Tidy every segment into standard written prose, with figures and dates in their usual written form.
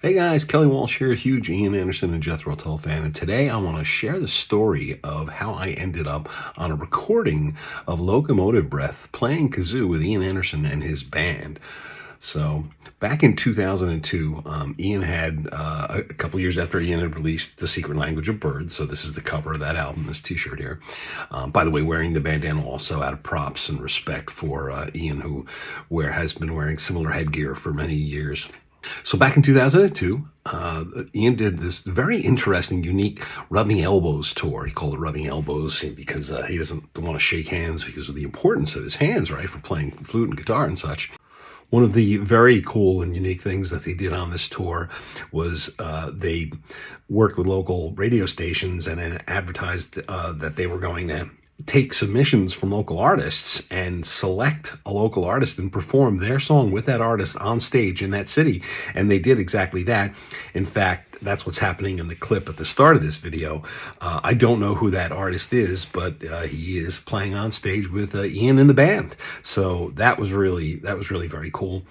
Hey guys, Kelly Walsh here, huge Ian Anderson and Jethro Tull fan, and today I want to share the story of how I ended up on a recording of Locomotive Breath playing kazoo with Ian Anderson and his band. So back in 2002, Ian had, a couple years after Ian had released The Secret Language of Birds, so this is the cover of that album, this t-shirt here. By the way, wearing the bandana also out of props and respect for Ian, who has been wearing similar headgear for many years. So back in 2002, Ian did this very interesting, unique rubbing elbows tour. He called it rubbing elbows because he doesn't want to shake hands because of the importance of his hands, right, for playing flute and guitar and such. One of the very cool and unique things that they did on this tour was they worked with local radio stations and then advertised that they were going to take submissions from local artists and select a local artist and perform their song with that artist on stage in that city. And they did exactly that. In fact, that's what's happening in the clip at the start of this video. I don't know who that artist is, but he is playing on stage with Ian in the band. So that was really very cool.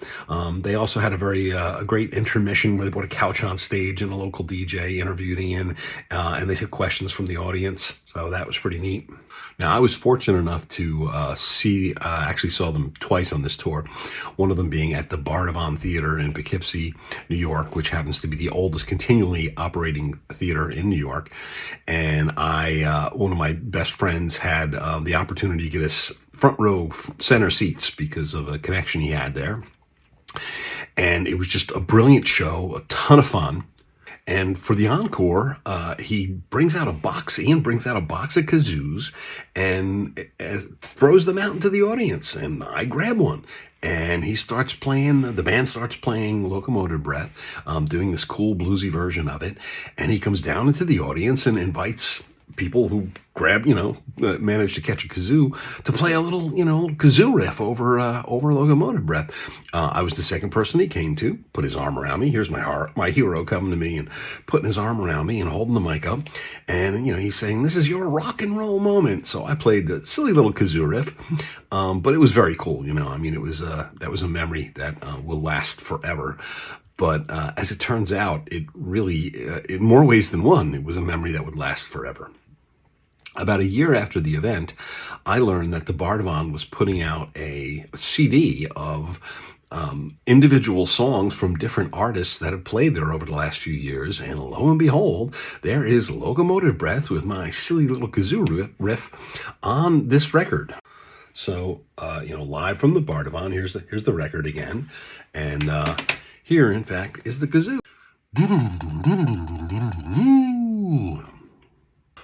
They also had a great intermission where they brought a couch on stage and a local DJ interviewed Ian, and they took questions from the audience. So that was pretty neat. Now, I was fortunate enough to actually saw them twice on this tour, one of them being at the Bardavon Theater in Poughkeepsie, New York, which happens to be the oldest continually operating theater in New York. And one of my best friends had the opportunity to get us front row center seats because of a connection he had there. And it was just a brilliant show, a ton of fun. And for the encore, Ian brings out a box of kazoos and throws them out into the audience. And I grab one. And the band starts playing Locomotive Breath, doing this cool bluesy version of it. And he comes down into the audience and invites people who managed to catch a kazoo to play a little, kazoo riff over Locomotive Breath. I was the second person he came to, put his arm around me. Here's my hero coming to me and putting his arm around me and holding the mic up. And, he's saying, "This is your rock and roll moment." So I played the silly little kazoo riff, but it was very cool. That was a memory that will last forever. But as it turns out, it really, in more ways than one, it was a memory that would last forever. About a year after the event, I learned that the Bardavon was putting out a CD of individual songs from different artists that have played there over the last few years. And lo and behold, there is Locomotive Breath with my silly little kazoo riff on this record. So, live from the Bardavon, here's the record again. And here, in fact, is the kazoo.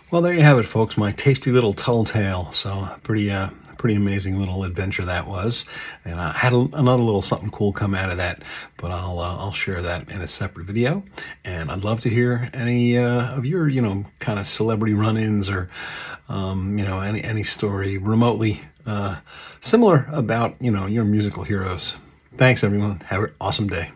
Well, there you have it, folks. My tasty little Tull tale. So pretty amazing little adventure that was. And I had another little something cool come out of that, but I'll share that in a separate video. And I'd love to hear any of your kind of celebrity run-ins or any story remotely similar about your musical heroes. Thanks, everyone. Have an awesome day.